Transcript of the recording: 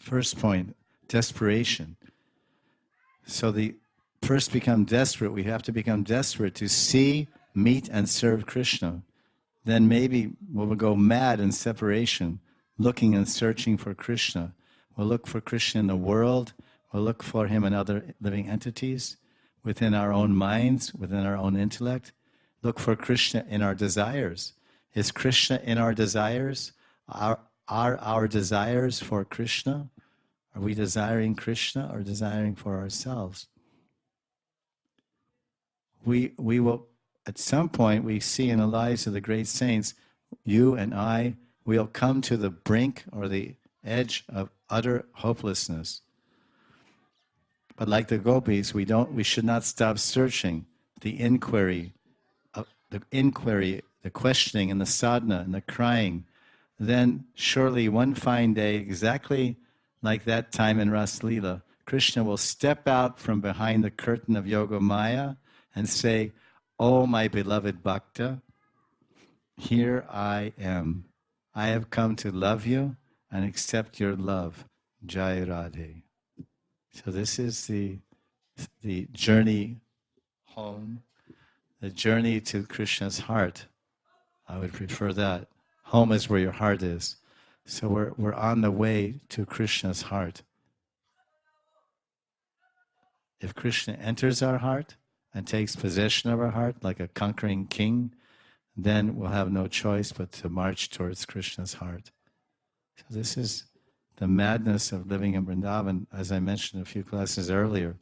first point, desperation. So first become desperate. We have to become desperate to see, meet, and serve Krishna. Then maybe we'll go mad in separation, looking and searching for Krishna. We'll look for Krishna in the world. We'll look for him in other living entities, within our own minds, within our own intellect. Look for Krishna in our desires. Is Krishna in our desires? Are our desires for Krishna? Are we desiring Krishna or desiring for ourselves? We will, at some point, we see in the lives of the great saints, you and I, we'll come to the brink or the edge of utter hopelessness. But like the gopis, we should not stop searching. The inquiry, the questioning, and the sadhana, and the crying. Then surely one fine day, exactly like that time in Ras Leela, Krishna will step out from behind the curtain of Yoga Maya and say, "Oh, my beloved Bhakta, here I am. I have come to love you and accept your love. Jai Radhe." So this is the journey home, the journey to Krishna's heart. I would prefer that. Home is where your heart is. So we're on the way to Krishna's heart. If Krishna enters our heart and takes possession of our heart like a conquering king, then we'll have no choice but to march towards Krishna's heart. So this is the madness of living in Vrindavan, as I mentioned a few classes earlier.